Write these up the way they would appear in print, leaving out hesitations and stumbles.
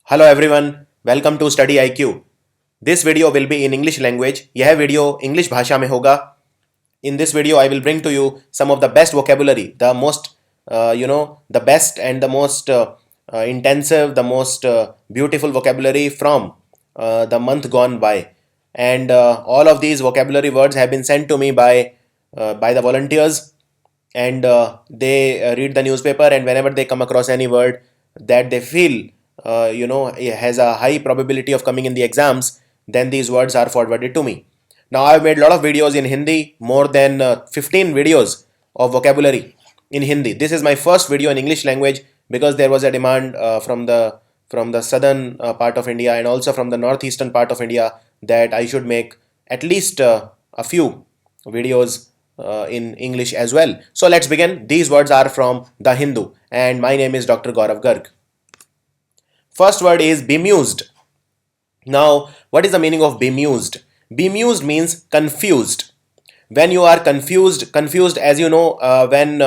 Hello everyone, welcome to StudyIQ. This video will be in English language. यह video English भाषा में होगा. In this video, I will bring to you some of the best vocabulary, the most, the best and the most intensive, the most beautiful vocabulary from the month gone by. And all of these vocabulary words have been sent to me by the volunteers, and they read the newspaper, and whenever they come across any word that they feel it has a high probability of coming in the exams, then these words are forwarded to me. Now I've made a lot of videos in Hindi, more than 15 videos of vocabulary in Hindi. This is my first video in English language because there was a demand from the southern part of India and also from the northeastern part of India that I should make at least a few videos in English as well. So let's begin. These words are from the Hindu and my name is Dr. Gaurav Garg. First word is bemused. Now, what is the meaning of bemused? Bemused means confused. When you are confused as you know, when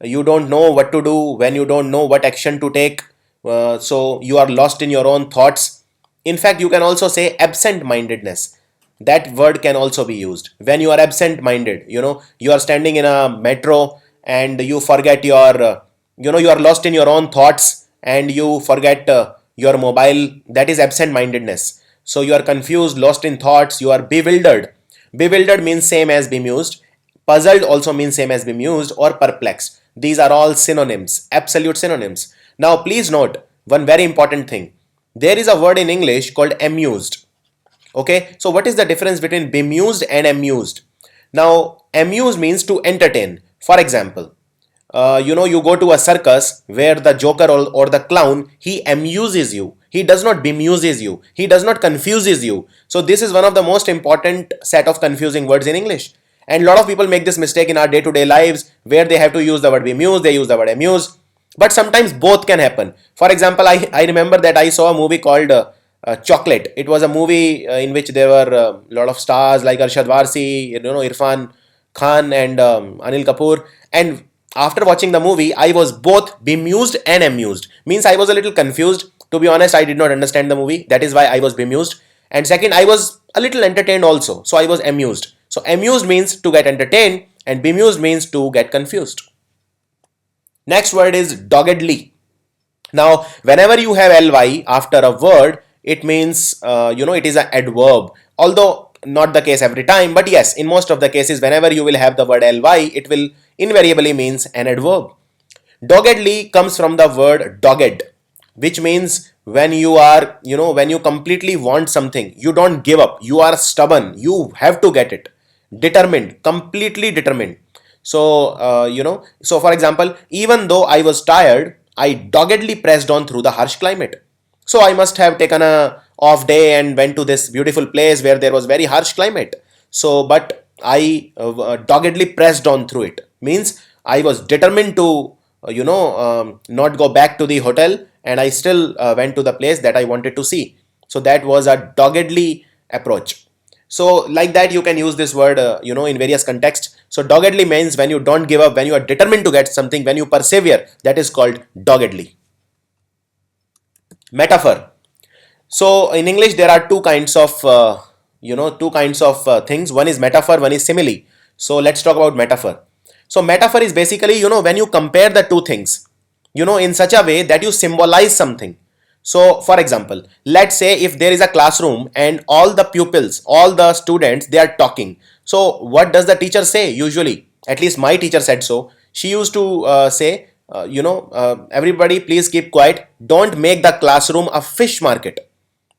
you don't know what to do, when you don't know what action to take, so you are lost in your own thoughts. In fact, you can also say absent-mindedness. That word can also be used. When you are absent-minded, you are standing in a metro and you forget your, you are lost in your own thoughts and you forget your mobile. That is absent-mindedness. So you are confused, lost in thoughts, you are bewildered. Bewildered means same as bemused. Puzzled also means same as bemused, or perplexed. These are all synonyms, absolute synonyms. Now please note one very important thing. There is a word in English called amused. Okay, so what is the difference between bemused and amused? Now, amused means to entertain. For example, you go to a circus where the joker or the clown, he amuses you. He does not bemuses you. He does not confuses you. So this is one of the most important set of confusing words in English. And a lot of people make this mistake in our day-to-day lives where they have to use the word bemused, they use the word amuse. But sometimes both can happen. For example, I remember that I saw a movie called Chocolate. It was a movie in which there were a lot of stars like Arshad Varsi, Irfan Khan and Anil Kapoor. And after watching the movie, I was both bemused and amused. Means I was a little confused. To be honest, I did not understand the movie. That is why I was bemused. And second, I was a little entertained also. So I was amused. So amused means to get entertained and bemused means to get confused. Next word is doggedly. Now, whenever you have ly after a word, it means, it is an adverb. Although not the case every time, but yes, in most of the cases, whenever you will have the word ly, it will invariably means an adverb. Doggedly comes from the word dogged, which means when you are, when you completely want something, you don't give up, you are stubborn, you have to get it. Determined, completely determined. So, so for example, even though I was tired, I doggedly pressed on through the harsh climate. So I must have taken a off day and went to this beautiful place where there was very harsh climate. So, but I doggedly pressed on through it. Means I was determined to, not go back to the hotel, and I still went to the place that I wanted to see. So that was a doggedly approach. So like that you can use this word, in various contexts. So doggedly means when you don't give up, when you are determined to get something, when you persevere, that is called doggedly. Metaphor. So in English there are two kinds of things. One is metaphor, one is simile. So let's talk about metaphor. So metaphor is basically, when you compare the two things, in such a way that you symbolize something. So for example, let's say if there is a classroom and all the pupils, all the students, they are talking. So what does the teacher say usually? At least my teacher said so. She used to say, everybody please keep quiet. Don't make the classroom a fish market.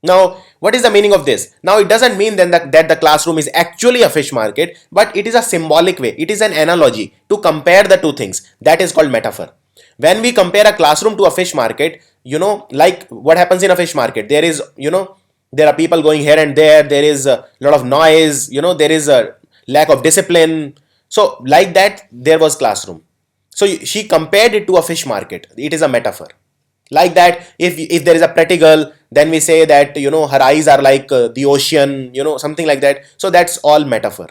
Now, what is the meaning of this? Now, it doesn't mean then that the classroom is actually a fish market, but it is a symbolic way. It is an analogy to compare the two things. That is called metaphor. When we compare a classroom to a fish market, like what happens in a fish market, there is, there are people going here and there is a lot of noise, there is a lack of discipline. So, like that, there was classroom. So, she compared it to a fish market. It is a metaphor. Like that, if there is a pretty girl, then we say that, her eyes are like the ocean, something like that. So, that's all metaphor.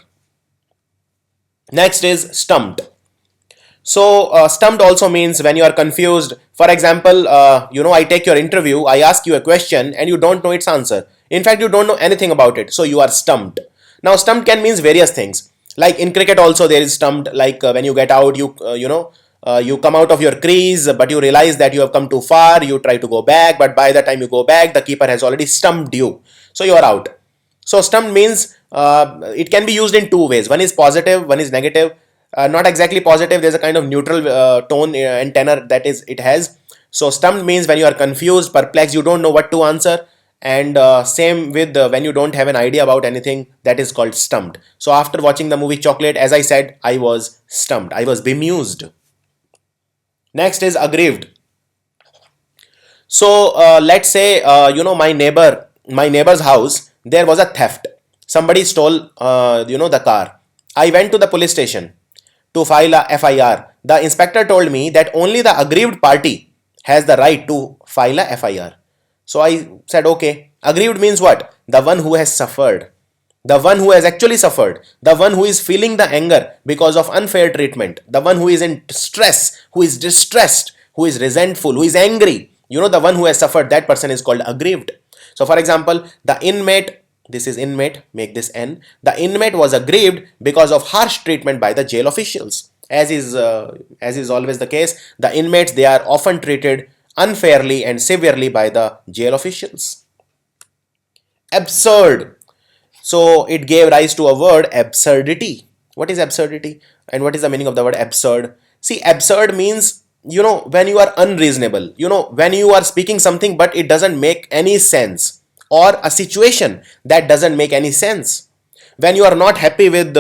Next is stumped. So stumped also means when you are confused. For example, I take your interview, I ask you a question and you don't know its answer. In fact, you don't know anything about it, so you are stumped. Now stumped can means various things. Like in cricket also there is stumped, like when you get out, you come out of your crease, but you realize that you have come too far, you try to go back, but by the time you go back, the keeper has already stumped you, so you are out. So stumped means it can be used in two ways. One is positive, one is negative. Not exactly positive, there's a kind of neutral tone and tenor that is it has. So stumped means when you are confused, perplexed, you don't know what to answer. And same with when you don't have an idea about anything, that is called stumped. So after watching the movie Chocolate, as I said, I was stumped, I was bemused. Next is aggrieved. So let's say my neighbor's house, there was a theft. Somebody stole the car. I went to the police station to file a FIR. The inspector told me that only the aggrieved party has the right to file a FIR. So I said, okay. Aggrieved means what? The one who has suffered. The one who has actually suffered. The one who is feeling the anger because of unfair treatment. The one who is in stress, who is distressed, who is resentful, who is angry. The one who has suffered, that person is called aggrieved. So for example, the inmate, this is inmate, make this N. The inmate was aggrieved because of harsh treatment by the jail officials. As is always the case, the inmates, they are often treated unfairly and severely by the jail officials. Absurd. So it gave rise to a word, absurdity. What is absurdity? And what is the meaning of the word absurd? See, absurd means, when you are unreasonable, when you are speaking something but it doesn't make any sense, or a situation that doesn't make any sense. When you are not happy with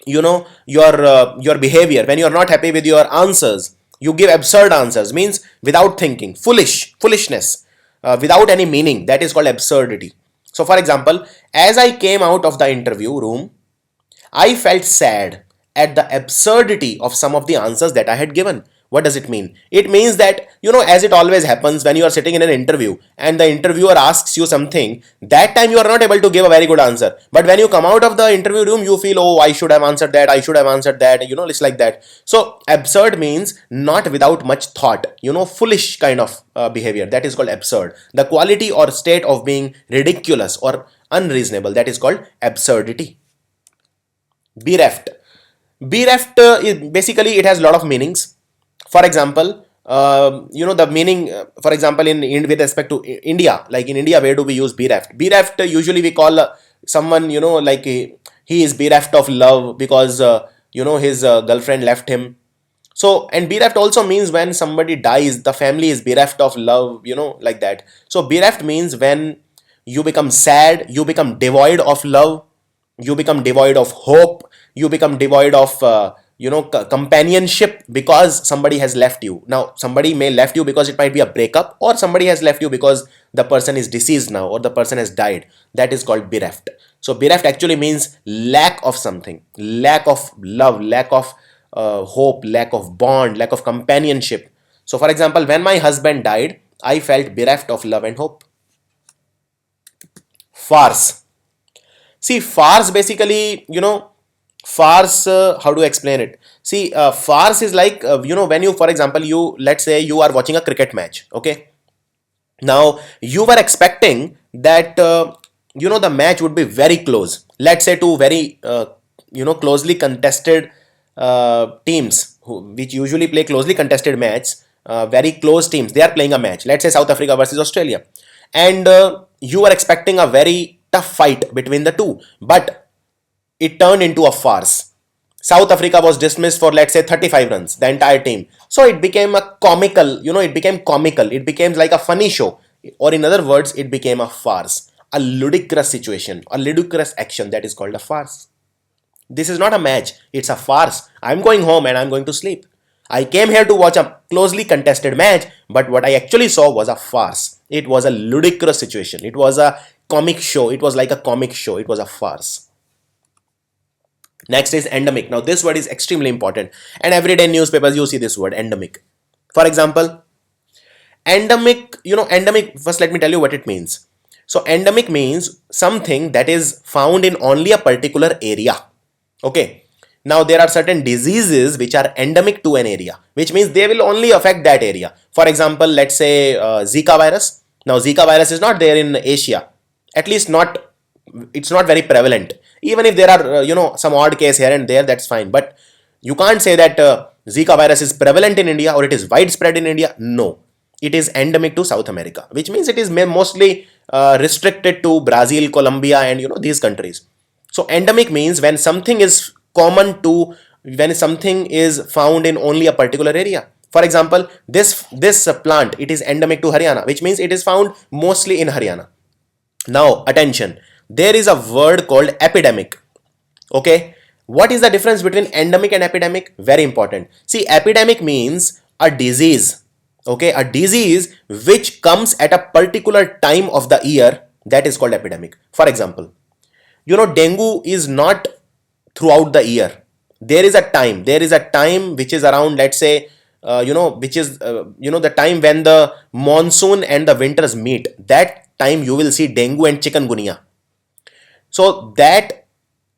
your behavior, when you are not happy with your answers, you give absurd answers, means without thinking, foolishness, without any meaning. That is called absurdity. So for example, as I came out of the interview room, I felt sad at the absurdity of some of the answers that I had given. What does it mean? It means that, as it always happens when you are sitting in an interview and the interviewer asks you something, that time you are not able to give a very good answer. But when you come out of the interview room, you feel, oh, I should have answered that, I should have answered that, it's like that. So absurd means not without much thought, foolish kind of behavior. That is called absurd. The quality or state of being ridiculous or unreasonable, that is called absurdity. Bereft. Bereft is basically, it has a lot of meanings. For example, the meaning, for example, in with respect to India, like in India, where do we use bereft? Bereft, usually we call someone, like he is bereft of love because, his girlfriend left him. So, and bereft also means when somebody dies, the family is bereft of love, like that. So, bereft means when you become sad, you become devoid of love, you become devoid of hope, you become devoid of, companionship because somebody has left you. Now, somebody may left you because it might be a breakup, or somebody has left you because the person is deceased now or the person has died. That is called bereft. So, bereft actually means lack of something, lack of love, lack of hope, lack of bond, lack of companionship. So, for example, when my husband died, I felt bereft of love and hope. Farce. See, farce basically, farce, how do I explain it? See, farce is like, when you, for example, let's say you are watching a cricket match, okay? Now, you were expecting that, the match would be very close. Let's say two very, closely contested teams, which usually play closely contested matches, very close teams, they are playing a match. Let's say South Africa versus Australia. And you were expecting a very tough fight between the two. But it turned into a farce. South Africa was dismissed for, let's say, 35 runs, the entire team. So it became a comical, it became comical. It became like a funny show. Or in other words, it became a farce. A ludicrous situation, a ludicrous action, that is called a farce. This is not a match, it's a farce. I'm going home and I'm going to sleep. I came here to watch a closely contested match, but what I actually saw was a farce. It was a ludicrous situation. It was a comic show. It was like a comic show. It was a farce. Next is endemic. Now this word is extremely important, and everyday newspapers you see this word, endemic. For example, endemic, endemic, first let me tell you what it means. So endemic means something that is found in only a particular area. Okay. Now there are certain diseases which are endemic to an area, which means they will only affect that area. For example, let's say Zika virus. Now Zika virus is not there in Asia, at least not, it's not very prevalent. Even if there are some odd case here and there, that's fine, but you can't say that Zika virus is prevalent in India or it is widespread in India. No, it is endemic to South America, which means it is mostly restricted to Brazil, Colombia, and these countries. So endemic means when something is common to, when something is found in only a particular area. For example, this plant, it is endemic to Haryana, which means it is found mostly in Haryana. Now attention, there is a word called epidemic. Okay, what is the difference between endemic and epidemic? Very important. See, epidemic means a disease. Okay, a disease which comes at a particular time of the year, that is called epidemic. For example, dengue is not throughout the year. There is a time which is around, let's say, which is the time when the monsoon and the winters meet. That time you will see dengue and chikungunya. So that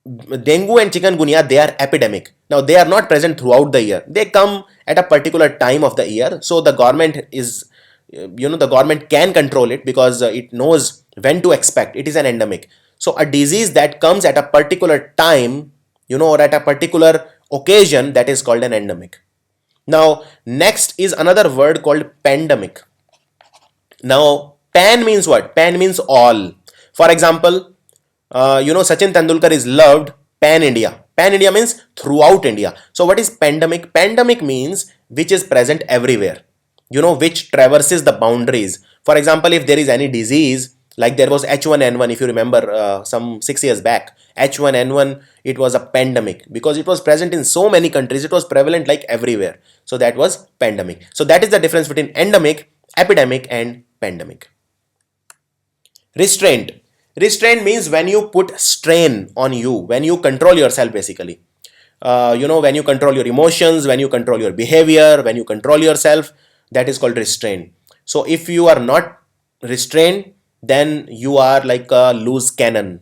dengue and chikungunya, they are epidemic. Now they are not present throughout the year, they come at a particular time of the year. So the government is, the government can control it because it knows when to expect. It is an endemic. So a disease that comes at a particular time, or at a particular occasion, that is called an endemic. Now next is another word called pandemic. Now pan means what? Pan means all. For example, Sachin Tendulkar is loved pan India. Pan India means throughout India. So what is pandemic? Pandemic means which is present everywhere, which traverses the boundaries. For example, if there is any disease, like there was H1N1, if you remember, some 6 years back, H1N1, it was a pandemic because it was present in so many countries. It was prevalent like everywhere. So that was pandemic. So that is the difference between endemic, epidemic, and pandemic. Restraint. Restraint means when you put strain on you, when you control yourself basically. When you control your emotions, when you control your behavior, when you control yourself, that is called restraint. So if you are not restrained, then you are like a loose cannon,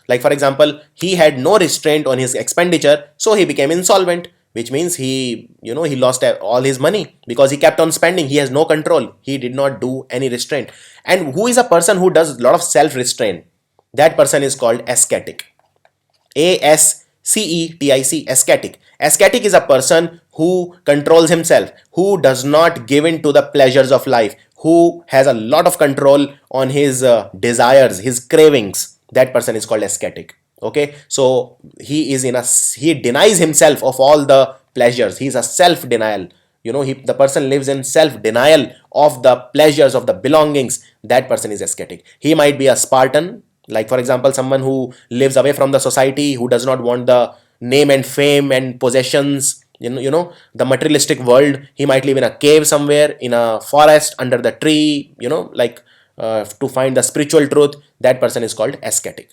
like for example, he had no restraint on his expenditure, so he became insolvent, which means he lost all his money because he kept on spending. He has no control, he did not do any restraint. And who is a person who does a lot of self-restraint? That person is called ascetic. ASCETIC, ascetic. Ascetic is a person who controls himself, who does not give in to the pleasures of life, who has a lot of control on his desires, his cravings. That person is called ascetic. Okay, so he denies himself of all the pleasures. He is a self-denial. The person lives in self-denial of the pleasures, of the belongings. That person is ascetic. He might be a Spartan, like for example, someone who lives away from the society, who does not want the name and fame and possessions, the materialistic world. He might live in a cave somewhere, in a forest, under the tree, to find the spiritual truth. That person is called ascetic.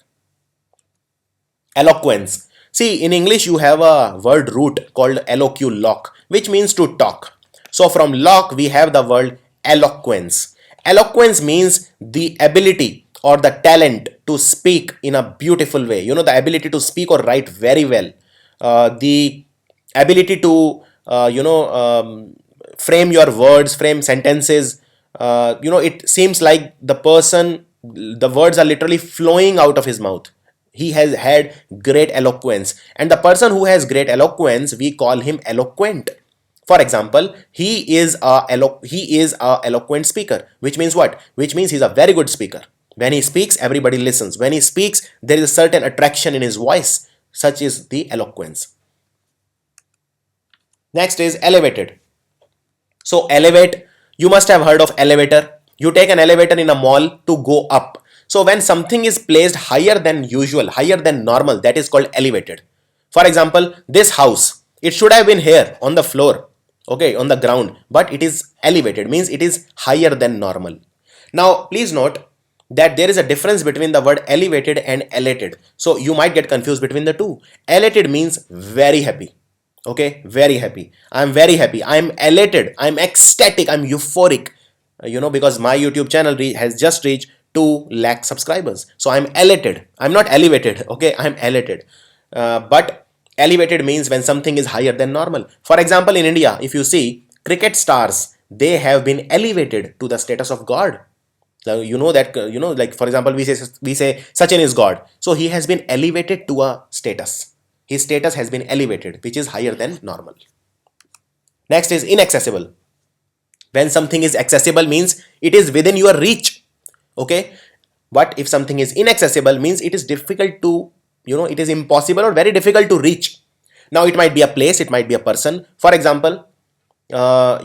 Eloquence. See, in English you have a word root called lock, which means to talk. So from lock we have the word eloquence. Eloquence means the ability or the talent to speak in a beautiful way. The ability to speak or write very well. The ability to frame your words, frame sentences. It seems like the words are literally flowing out of his mouth. He has had great eloquence, and the person who has great eloquence, we call him eloquent. For example, he is a eloquent speaker, which means what? Which means he's a very good speaker. When he speaks, everybody listens. When he speaks, there is a certain attraction in his voice. Such is the eloquence. Next is elevated. So elevate, you must have heard of elevator. You take an elevator in a mall to go up. So when something is placed higher than usual, higher than normal, that is called elevated. For example, this house, it should have been here on the floor, okay, on the ground, but it is elevated, means it is higher than normal. Now please note that there is a difference between the word elevated and elated. So you might get confused between the two. Elated means very happy. Okay, very happy. I'm very happy. I'm elated. I'm ecstatic. I'm euphoric. Because my YouTube channel has just reached 2 lakh subscribers. So I'm elated. I'm not elevated. Okay, I'm elated. But Elevated means when something is higher than normal. For example, in India, if you see cricket stars, they have been elevated to the status of God. Now, you know that, like for example, we say Sachin is God. So he has been elevated to a status. His status has been elevated, which is higher than normal. Next is inaccessible. When something is accessible means it is within your reach. Okay. But if something is inaccessible means it is difficult to, it is impossible or very difficult to reach. Now it might be a place, it might be a person. For example, the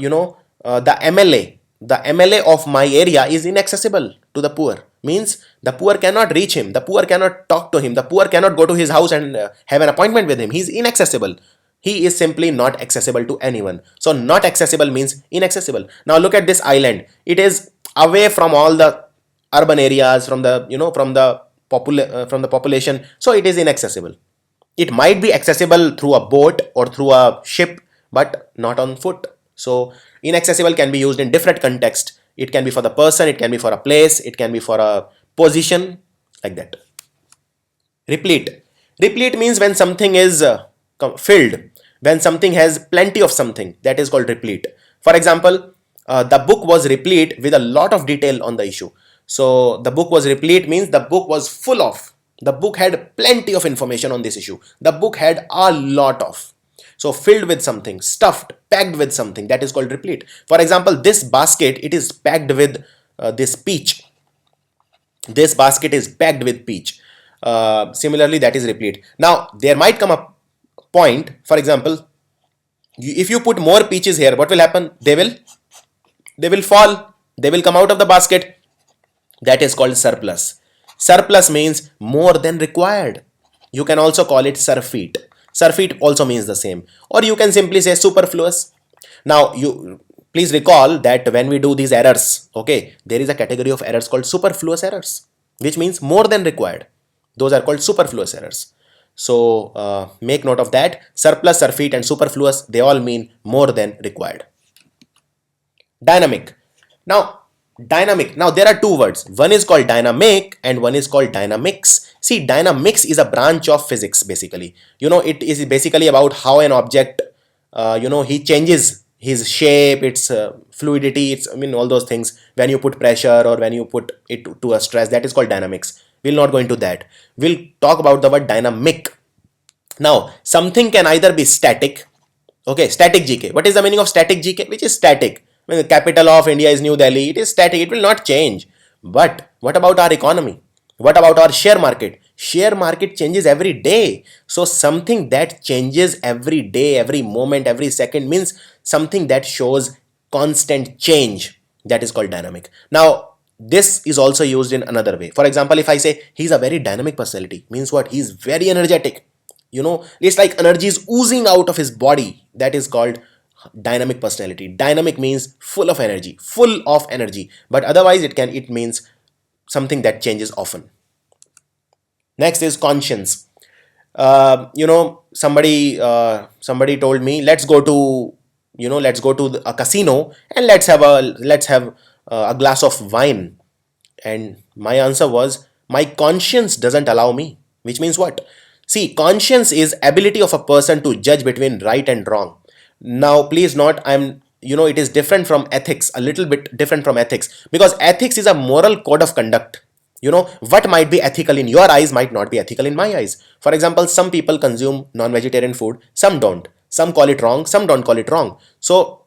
MLA of my area is inaccessible to the poor. Means the poor cannot reach him, the poor cannot talk to him, the poor cannot go to his house and have an appointment with him. He is inaccessible. He is simply not accessible to anyone. So not accessible means inaccessible. Now look at this island. It is away from all the urban areas, from the from the population. So it is inaccessible. It might be accessible through a boat or through a ship, but not on foot. So inaccessible can be used in different contexts. It can be for the person, it can be for a place, it can be for a position, like that. Replete. Replete means when something is filled, when something has plenty of something, that is called replete. For example, the book was replete with a lot of detail on the issue. So the book was replete means the book was full of, the book had plenty of information on this issue. The book had a lot of. So filled with something, stuffed, packed with something, that is called replete. For example, this basket, it is packed with this peach. This basket is packed with peach. Similarly, that is replete. Now, there might come a point, for example, if you put more peaches here, what will happen? They will fall. They will come out of the basket. That is called surplus. Surplus means more than required. You can also call it surfeit. Surfeit also means the same. Or you can simply say superfluous. Now, you please recall that when we do these errors, okay, there is a category of errors called superfluous errors, which means more than required. Those are called superfluous errors. So make note of that. Surplus, surfeit and superfluous, they all mean more than required. Dynamic. Now, dynamic. Now there are two words. One is called dynamic and one is called dynamics. See, dynamics is a branch of physics basically. It is basically about how an object, he changes his shape, its fluidity, all those things. When you put pressure or when you put it to a stress, that is called dynamics. We'll not go into that. We'll talk about the word dynamic. Now, something can either be static. Okay, static GK. What is the meaning of static GK? Which is static. When the capital of India is New Delhi, it is static, it will not change. But what about our economy? What about our share market? Share market changes every day. So something that changes every day, every moment, every second means something that shows constant change. That is called dynamic. Now, this is also used in another way. For example, if I say he's a very dynamic personality, means what? He's very energetic. It's like energy is oozing out of his body. That is called dynamic personality. Dynamic means full of energy, but otherwise it means something that changes often. Next is conscience. Somebody told me, let's go to a casino and let's have a glass of wine. And my answer was, my conscience doesn't allow me. Which means what? See, conscience is ability of a person to judge between right and wrong. Now, please note, it is different from ethics, a little bit different from ethics, because ethics is a moral code of conduct. What might be ethical in your eyes might not be ethical in my eyes. For example, some people consume non-vegetarian food, some don't. Some call it wrong, some don't call it wrong. So,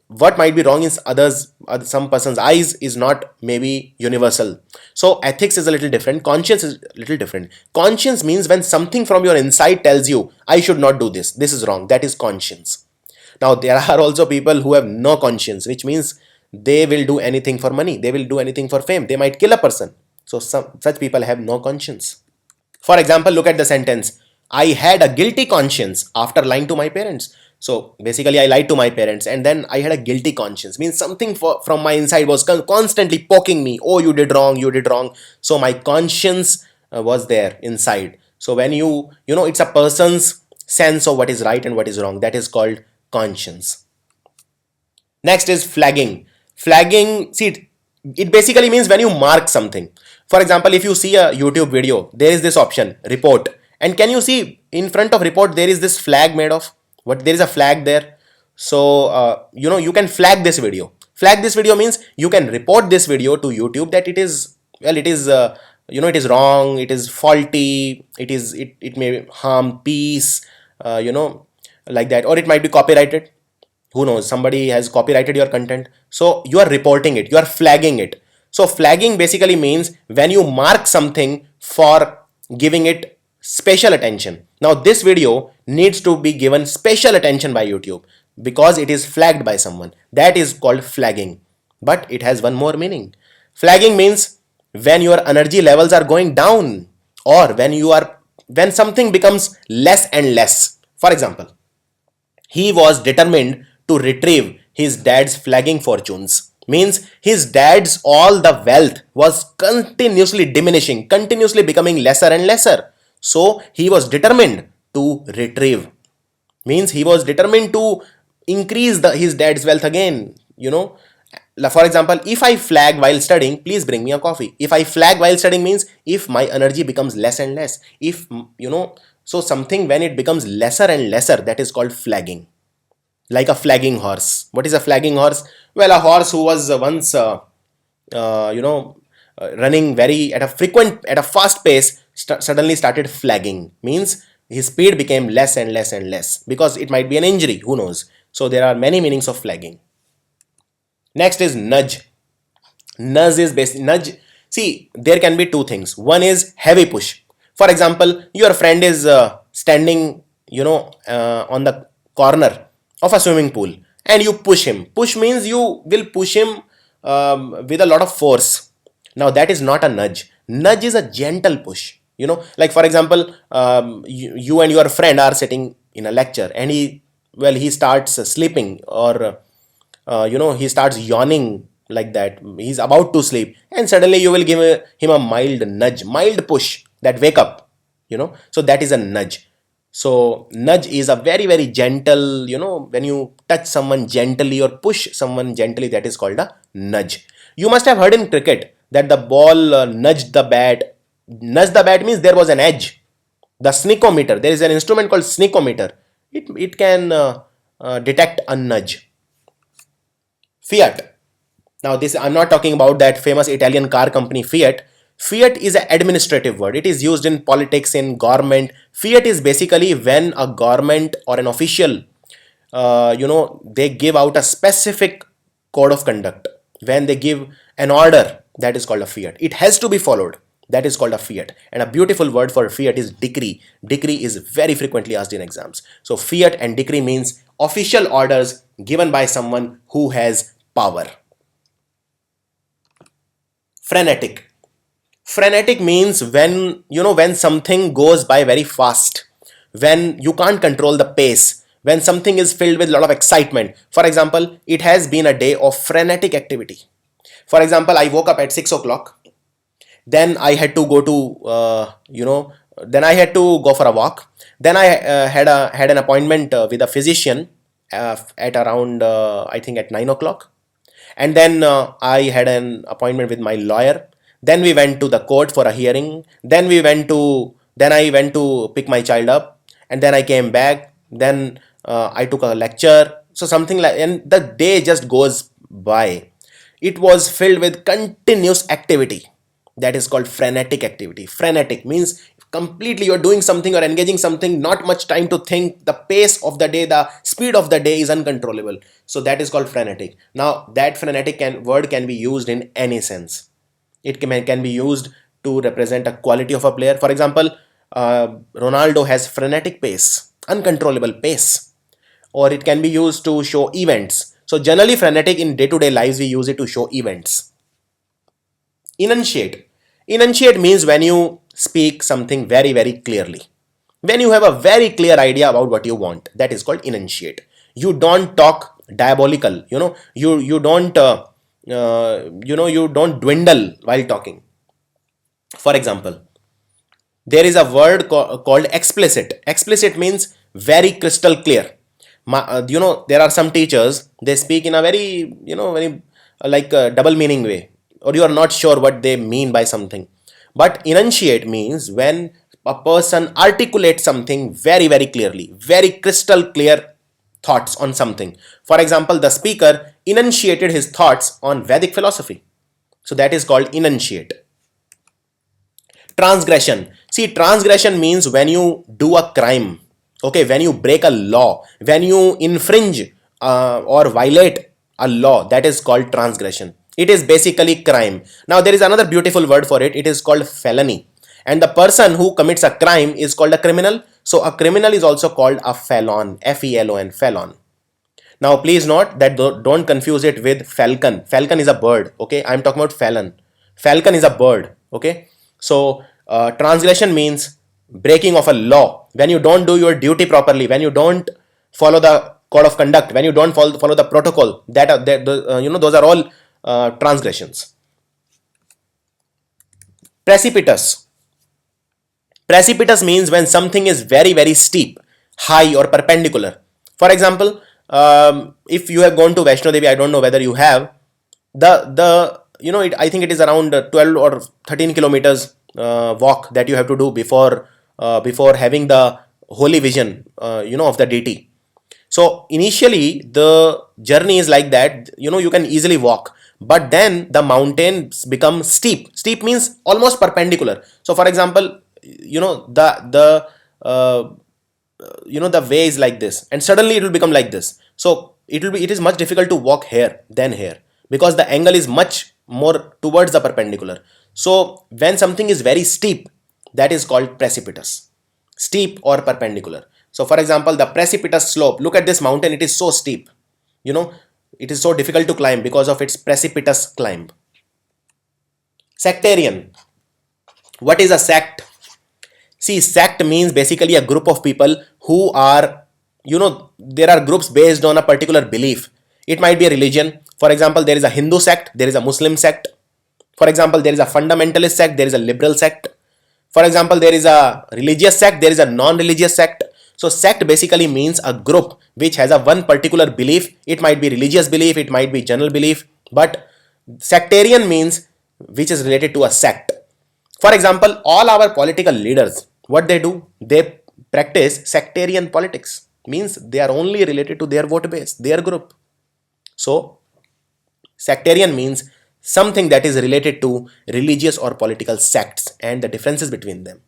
what might be wrong in some person's eyes is not maybe universal. So ethics is a little different. Conscience is a little different. Conscience means when something from your inside tells you, I should not do this, this is wrong. That is conscience. Now there are also people who have no conscience, which means they will do anything for money, they will do anything for fame, they might kill a person. So such people have no conscience. For example, look at the sentence, I had a guilty conscience after lying to my parents. So basically I lied to my parents and then I had a guilty conscience. Means something from my inside was constantly poking me. Oh, you did wrong, you did wrong. So my conscience was there inside. So when it's a person's sense of what is right and what is wrong. That is called conscience. Next is flagging. Flagging, see, it basically means when you mark something. For example, if you see a YouTube video, there is this option, report, And can you see in front of report there is this flag made of what? There is a flag there. So you can flag this video. Flag this video means you can report this video to YouTube that it is, well, it is it is wrong, it is faulty, it may harm peace, like that, or it might be copyrighted. Who knows, somebody has copyrighted your content, so you are reporting it, you are flagging it. So flagging basically means when you mark something for giving it special attention. Now this video needs to be given special attention by YouTube because it is flagged by someone. That is called flagging. But it has one more meaning. Flagging means when your energy levels are going down, or when something becomes less and less. For example, he was determined to retrieve his dad's flagging fortunes. Means his dad's all the wealth was continuously diminishing, continuously becoming lesser and lesser. So he was determined to retrieve. Means he was determined to increase his dad's wealth again. For example, if I flag while studying, please bring me a coffee. If I flag while studying means if my energy becomes less and less. If so something when it becomes lesser and lesser, that is called flagging. Like a flagging horse. What is a flagging horse? Well, a horse who was once running at a fast pace suddenly started flagging. Means his speed became less and less and less because it might be an injury. Who knows? So there are many meanings of flagging. Next is nudge. Nudge. See, there can be two things. One is heavy push. For example, your friend is standing, on the corner of a swimming pool, and you push him. Push means you will push him with a lot of force. Now that is not a nudge. Nudge is a gentle push. Like for example, you and your friend are sitting in a lecture, and he starts sleeping, or he starts yawning like that. He's about to sleep, and suddenly you will give him a mild nudge, mild push that wake up. So that is a nudge. So nudge is a very, very gentle, when you touch someone gently or push someone gently, that is called a nudge. You must have heard in cricket that the ball nudged the bat. Nudge the bat means there was an edge. The sneakometer, there is an instrument called sneakometer. It can detect a nudge. Fiat. Now this, I'm not talking about that famous Italian car company Fiat. Fiat is an administrative word. It is used in politics, in government. Fiat is basically when a government or an official, they give out a specific code of conduct. When they give an order, that is called a fiat. It has to be followed. That is called a fiat. And a beautiful word for fiat is decree. Decree is very frequently asked in exams. So fiat and decree means official orders given by someone who has power. Frenetic. Frenetic means when something goes by very fast, when you can't control the pace, when something is filled with a lot of excitement. For example, it has been a day of frenetic activity. For example, I woke up at 6 o'clock. Then I had to go to, then I had to go for a walk. Then I had an appointment with a physician at around, I think at 9 o'clock. And then I had an appointment with my lawyer. Then we went to the court for a hearing. Then I went to pick my child up, and then I came back. Then I took a lecture. So something like, and the day just goes by. It was filled with continuous activity. That is called frenetic activity. Frenetic means completely you're doing something or engaging something, not much time to think. The pace of the day, the speed of the day is uncontrollable. So that is called frenetic. Now that frenetic word can be used in any sense. It can be used to represent a quality of a player. For example, Ronaldo has frenetic pace, uncontrollable pace. Or it can be used to show events. So generally frenetic in day-to-day lives, we use it to show events. Enunciate. Enunciate means when you speak something very, very clearly. When you have a very clear idea about what you want, that is called enunciate. You don't talk diabolical, you don't you don't dwindle while talking. For example, there is a word called explicit. Explicit means very crystal clear. There are some teachers, they speak in a very, very like a double meaning way, or you are not sure what they mean by something. But enunciate means when a person articulates something very, very clearly, very crystal clear thoughts on something. For example, the speaker enunciated his thoughts on Vedic philosophy. So that is called enunciate. Transgression. See, transgression means when you do a crime, okay, when you break a law, when you infringe or violate a law, that is called transgression. It is basically crime. Now, there is another beautiful word for it. It is called felony. And the person who commits a crime is called a criminal. So, a criminal is also called a felon, F-E-L-O-N, felon. Now, please note that don't confuse it with falcon. Falcon is a bird, okay? I'm talking about felon. Falcon is a bird, okay? So, transgression means breaking of a law. When you don't do your duty properly, when you don't follow the code of conduct, when you don't follow the protocol, those are all transgressions. Precipitous. Precipitous means when something is very, very steep, high or perpendicular. For example, if you have gone to Vaishno Devi, I don't know whether you have, I think it is around 12 or 13 kilometers walk that you have to do before having the holy vision, of the deity. So initially the journey is like that, you can easily walk, but then the mountains become steep. Steep means almost perpendicular. So for example, the way is like this, and suddenly it will become like this. So it is much difficult to walk here than here, because the angle is much more towards the perpendicular. So when something is very steep, that is called precipitous, steep or perpendicular. So for example, the precipitous slope, look at this mountain, it is so steep, it is so difficult to climb because of its precipitous climb. Sectarian. What is a sect? See, sect means basically a group of people who are, there are groups based on a particular belief. It might be a religion. For example, there is a Hindu sect, there is a Muslim sect. For example, there is a fundamentalist sect, there is a liberal sect. For example, there is a religious sect, there is a non-religious sect. So sect basically means a group which has a one particular belief. It might be religious belief, it might be general belief, but sectarian means which is related to a sect. For example, all our political leaders, what they do? They practice sectarian politics. Means they are only related to their vote base, their group. So sectarian means something that is related to religious or political sects and the differences between them.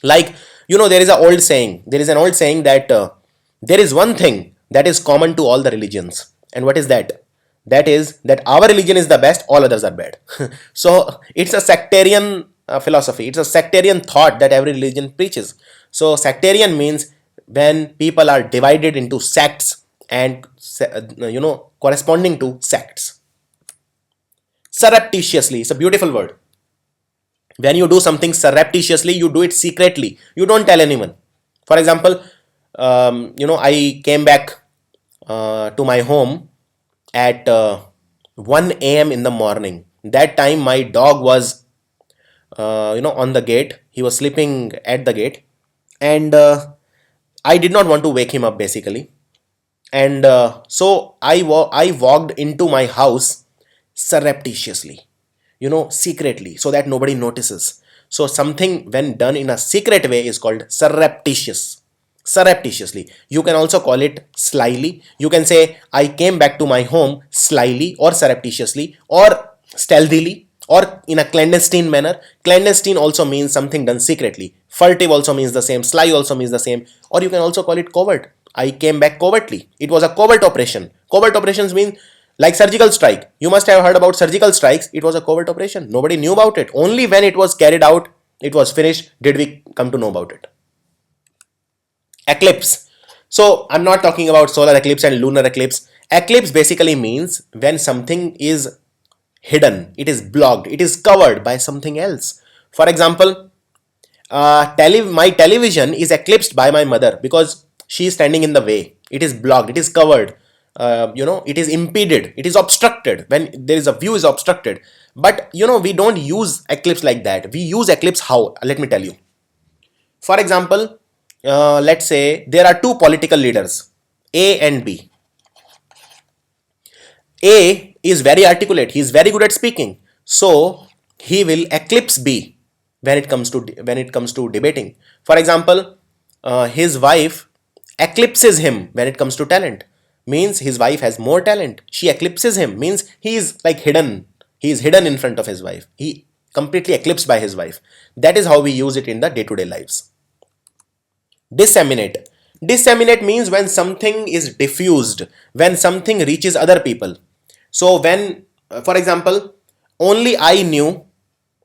Like, there is an old saying that there is one thing that is common to all the religions. And what is that? That is that our religion is the best, all others are bad. So it's a sectarian philosophy. It's a sectarian thought that every religion preaches. So sectarian means when people are divided into sects and, corresponding to sects. Surreptitiously, it's a beautiful word. When you do something surreptitiously, you do it secretly. You don't tell anyone. For example, I came back to my home at 1 a.m. in the morning. That time my dog was, on the gate. He was sleeping at the gate. And I did not want to wake him up basically. And so I walked into my house surreptitiously, secretly, so that nobody notices. So something when done in a secret way is called surreptitious. Surreptitiously. You can also call it slyly. You can say, I came back to my home slyly or surreptitiously or stealthily or in a clandestine manner. Clandestine also means something done secretly. Furtive also means the same. Sly also means the same. Or you can also call it covert. I came back covertly. It was a covert operation. Covert operations mean like surgical strike. You must have heard about surgical strikes. It was a covert operation. Nobody knew about it. Only when it was carried out, it was finished, did we come to know about it. Eclipse. So I'm not talking about solar eclipse and lunar eclipse. Eclipse basically means when something is hidden, it is blocked, it is covered by something else. For example, my television is eclipsed by my mother because she is standing in the way. It is blocked, it is covered. It is impeded, it is obstructed. When there is a view is obstructed. But we don't use eclipse like that. We use eclipse how? Let me tell you. For example, let's say there are two political leaders, A and B. A is very articulate, he is very good at speaking, so he will eclipse B. when it comes to debating. For example, his wife eclipses him when it comes to talent. Means his wife has more talent. She eclipses him. Means he is like hidden. He is hidden in front of his wife. He completely eclipsed by his wife. That is how we use it in the day-to-day lives. Disseminate. Disseminate means when something is diffused, when something reaches other people. So when, for example, only I knew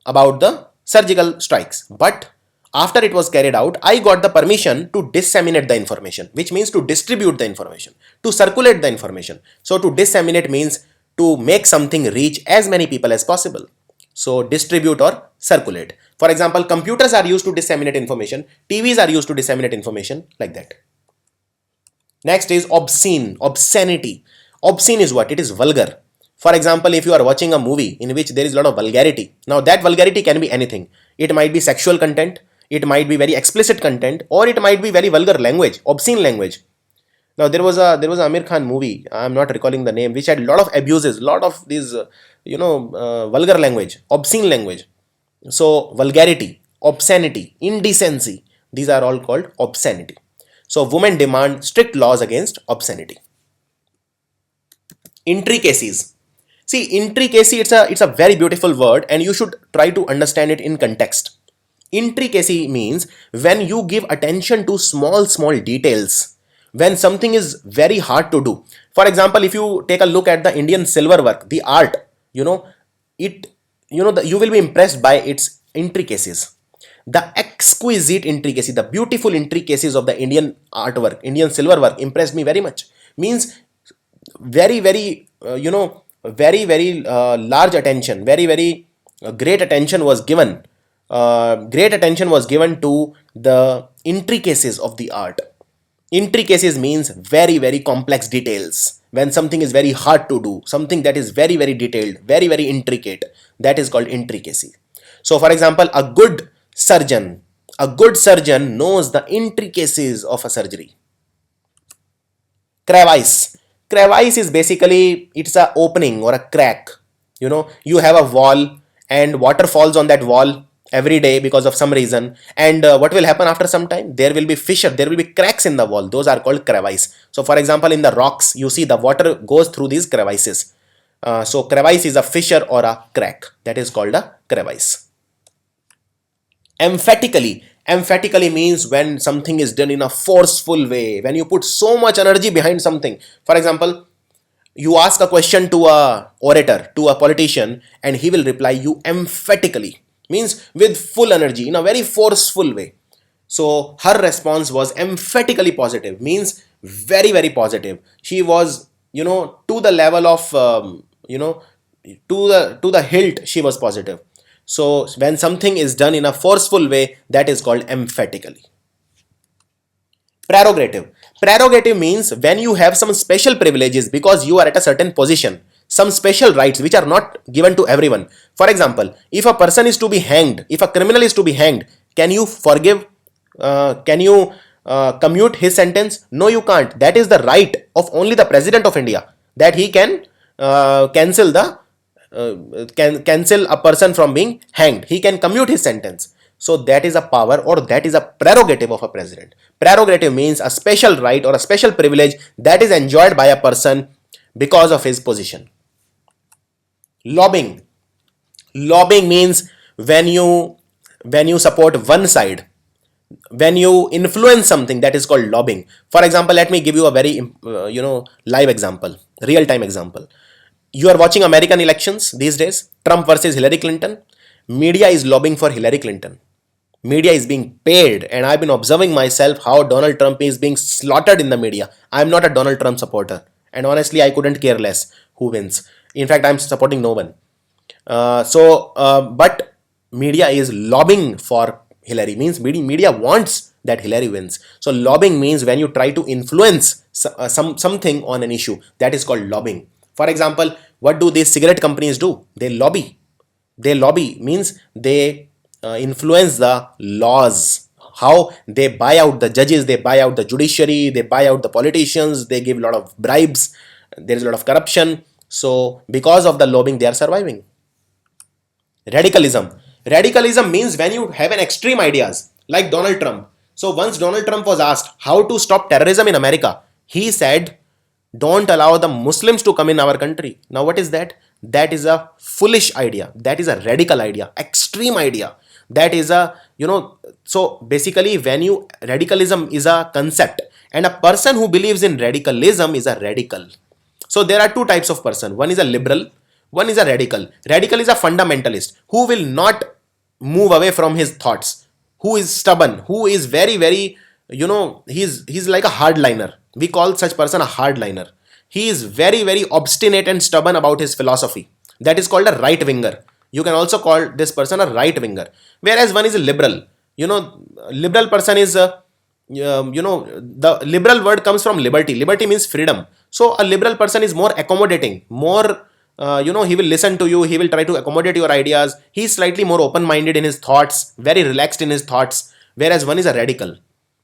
about the surgical strikes, but after it was carried out, I got the permission to disseminate the information, which means to distribute the information, to circulate the information. So to disseminate means to make something reach as many people as possible. So distribute or circulate. For example, computers are used to disseminate information, TVs are used to disseminate information, like that. Next is obscene, obscenity. Obscene is what? It is vulgar. For example, if you are watching a movie in which there is a lot of vulgarity, now that vulgarity can be anything. It might be sexual content, it might be very explicit content, or it might be very vulgar language, obscene language. Now there was a Amir Khan movie, I am not recalling the name, which had a lot of abuses, lot of these vulgar language, obscene language. So vulgarity, obscenity, indecency, these are all called obscenity. So women demand strict laws against obscenity. Intricacies. See, intricacy, it's a very beautiful word and you should try to understand it in context. Intricacy means when you give attention to small details, when something is very hard to do. For example, if you take a look at the Indian silver work, the art, you will be impressed by its intricacies. The exquisite intricacy, the beautiful intricacies of the Indian artwork, Indian silver work impressed me very much. Means very large attention, very great attention was given. Great attention was given to the intricacies of the art. Intricacies means very complex details. When something is very hard to do, something that is very detailed, very intricate, that is called intricacy. So for example, a good surgeon knows the intricacies of a surgery. Crevice. Crevice is basically, it's a opening or a crack. You have a wall and water falls on that wall every day because of some reason, and what will happen after some time? There will be fissure, there will be cracks in the wall. Those are called crevice. So for example, in the rocks, you see the water goes through these crevices. So crevice is a fissure or a crack. That is called a crevice. Emphatically. Emphatically means when something is done in a forceful way, when you put so much energy behind something. For example, you ask a question to a orator, to a politician, and he will reply you emphatically. Means with full energy, in a very forceful way. So her response was emphatically positive, means very positive. She was, to the level of, to the hilt, she was positive. So when something is done in a forceful way, that is called emphatically. Prerogative. Prerogative means when you have some special privileges because you are at a certain position, some special rights which are not given to everyone. For example, if a person is to be hanged, if a criminal is to be hanged, can you forgive? Can you commute his sentence? No, you can't. That is the right of only the President of India, that he can cancel a person from being hanged. He can commute his sentence. So that is a power, or that is a prerogative of a president. Prerogative means a special right or a special privilege that is enjoyed by a person because of his position. Lobbying. Lobbying means when you support one side, when you influence something, that is called lobbying. For example, let me give you a very live example, real time example. You are watching American elections these days, Trump versus Hillary Clinton. Media is lobbying for Hillary Clinton. Media is being paid, and I've been observing myself how Donald Trump is being slaughtered in the media. I'm not a Donald Trump supporter, and honestly, I couldn't care less who wins. In fact, I'm supporting no one. But media is lobbying for Hillary, means media wants that Hillary wins. So lobbying means when you try to influence something on an issue, that is called lobbying. For example, what do these cigarette companies do? They lobby. They lobby means they influence the laws. How they buy out the judges, they buy out the judiciary, they buy out the politicians, they give a lot of bribes, there is a lot of corruption. So because of the lobbying, they are surviving. Radicalism. Radicalism means when you have an extreme ideas, like Donald Trump. So once Donald Trump was asked how to stop terrorism in America, he said, don't allow the Muslims to come in our country. Now what is that? That is a foolish idea. That is a radical idea, extreme idea. That is a, so basically radicalism is a concept, and a person who believes in radicalism is a radical. So there are two types of person. One is a liberal, one is a radical. Radical is a fundamentalist who will not move away from his thoughts, who is stubborn, who is very, he's like a hardliner. We call such person a hardliner. He is very obstinate and stubborn about his philosophy. That is called a right winger. You can also call this person a right winger. Whereas one is a liberal. Liberal person is the liberal word comes from liberty. Liberty means freedom. So a liberal person is more accommodating, more he will listen to you, he will try to accommodate your ideas. He is slightly more open-minded in his thoughts, very relaxed in his thoughts. Whereas one is a radical.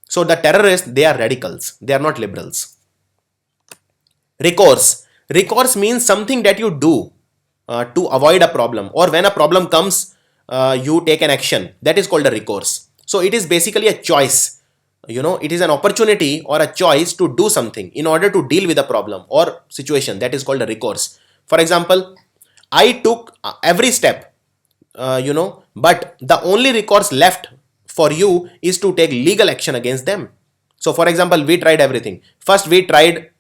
So the terrorists, they are radicals, they are not liberals. Recourse. Recourse means something that you do to avoid a problem, or when a problem comes, you take an action. That is called a recourse. So it is basically a choice. It is an opportunity or a choice to do something in order to deal with a problem or situation. That is called a recourse. For example, I took every step, but the only recourse left for you is to take legal action against them. So for example, we tried everything. First we tried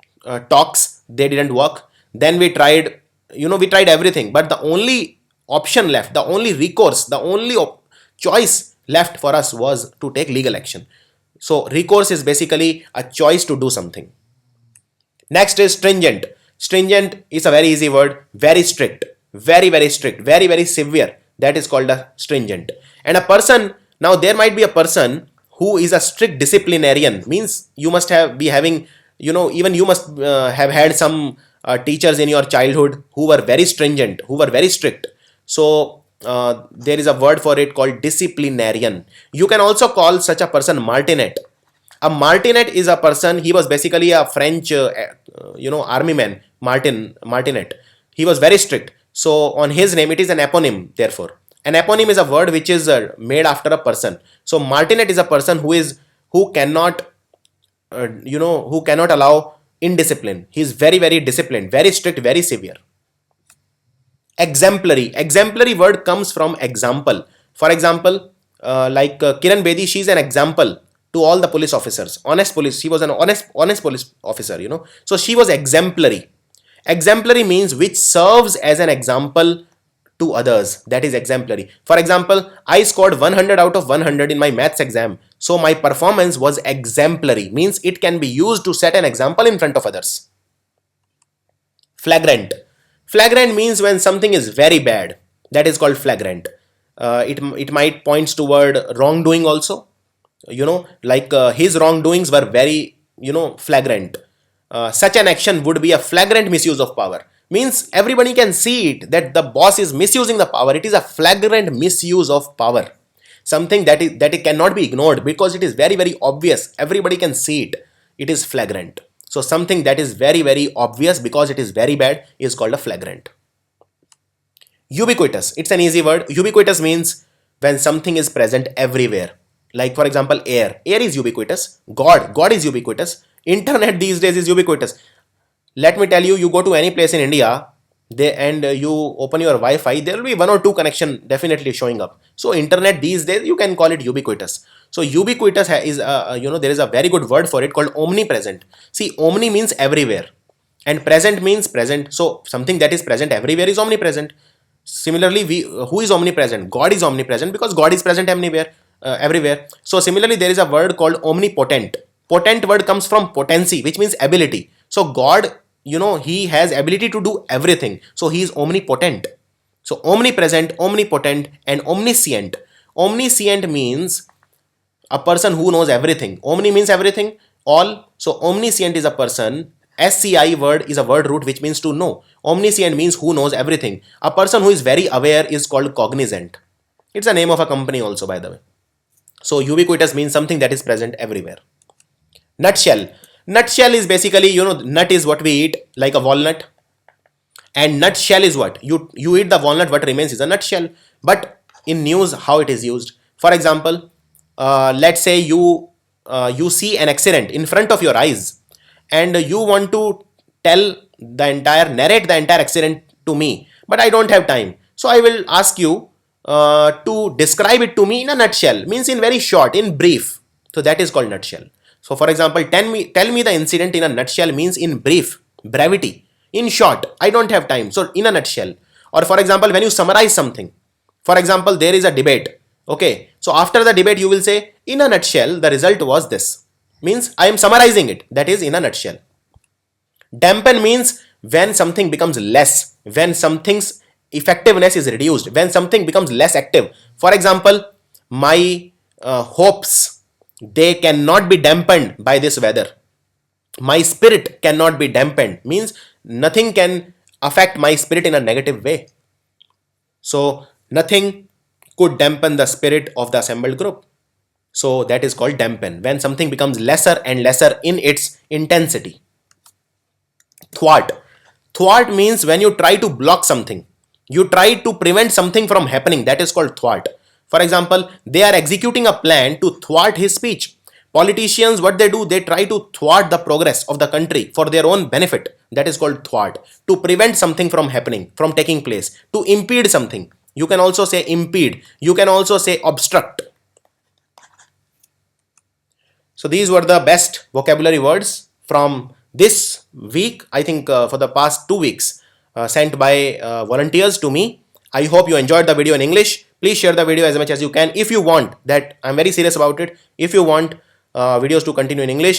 talks, they didn't work. Then we tried, we tried everything, but the only option left, the only recourse, the only choice left for us was to take legal action. So recourse is basically a choice to do something. Next is stringent. Stringent is a very easy word, very strict, very strict, very severe. That is called a stringent. And a person, now there might be a person who is a strict disciplinarian, means you must be having, even you must have had some teachers in your childhood who were very stringent, who were very strict. So there is a word for it called disciplinarian. You can also call such a person martinet. A martinet is a person, he was basically a French, army man, martinet. He was very strict. So on his name, it is an eponym, therefore. An eponym is a word which is made after a person. So martinet is a person who cannot allow indiscipline. He is very disciplined, very strict, very severe. Exemplary. Exemplary word comes from example. For example, Kiran Bedi, she is an example to all the police officers. Honest police. She was an honest police officer, So she was exemplary. Exemplary means which serves as an example to others. That is exemplary. For example, I scored 100 out of 100 in my maths exam. So my performance was exemplary. Means it can be used to set an example in front of others. Flagrant. Flagrant means when something is very bad. That is called flagrant. It might points toward wrongdoing also. His wrongdoings were very, flagrant. Such an action would be a flagrant misuse of power. Means everybody can see it that the boss is misusing the power. It is a flagrant misuse of power. Something that it cannot be ignored because it is very obvious. Everybody can see it. It is flagrant. So something that is very obvious because it is very bad is called a flagrant. Ubiquitous. It's an easy word. Ubiquitous means when something is present everywhere. Like for example, air. Air is ubiquitous. God is ubiquitous. Internet these days is ubiquitous. Let me tell you, you go to any place in India and you open your Wi-Fi, there will be one or two connection definitely showing up. So internet these days, you can call it ubiquitous. So ubiquitous is, there is a very good word for it called omnipresent. See, omni means everywhere and present means present. So something that is present everywhere is omnipresent. Similarly, who is omnipresent? God is omnipresent because God is present everywhere. So similarly, there is a word called omnipotent. Potent word comes from potency, which means ability. So God, he has ability to do everything. So he is omnipotent. So omnipresent, omnipotent, and omniscient. Omniscient means a person who knows everything. Omni means everything, all. So omniscient is a person. SCI word is a word root which means to know. Omniscient means who knows everything. A person who is very aware is called cognizant. It's a name of a company also, by the way. So ubiquitous means something that is present everywhere. Nutshell. Nutshell is basically, nut is what we eat, like a walnut. And nutshell is what? You eat the walnut, what remains is a nutshell. But in news how it is used. For example, let's say you see an accident in front of your eyes, and you want to narrate the entire accident to me, but I don't have time. So I will ask you to describe it to me in a nutshell, means in very short, in brief. So that is called nutshell. So for example, tell me the incident in a nutshell means in brief, brevity, in short. I don't have time, so in a nutshell. Or for example, when you summarize something, for example, there is a debate. Okay, so after the debate, you will say, in a nutshell, the result was this. Means I am summarizing it. That is in a nutshell. Dampen means when something becomes less, when something's effectiveness is reduced, when something becomes less active. For example, my hopes, they cannot be dampened by this weather. My spirit cannot be dampened, means nothing can affect my spirit in a negative way. So nothing could dampen the spirit of the assembled group. So that is called dampen, when something becomes lesser and lesser in its intensity. Thwart. Thwart means when you try to block something, you try to prevent something from happening. That is called thwart. For example, they are executing a plan to thwart his speech. Politicians, what they do, they try to thwart the progress of the country for their own benefit. That is called thwart. To prevent something from happening, from taking place, to impede something. You can also say impede. You can also say obstruct. So these were the best vocabulary words from this week. I think for the past 2 weeks, sent by volunteers to me. I hope you enjoyed the video in English. Please share the video as much as you can. If you want, that I'm very serious about it. If you want videos to continue in English,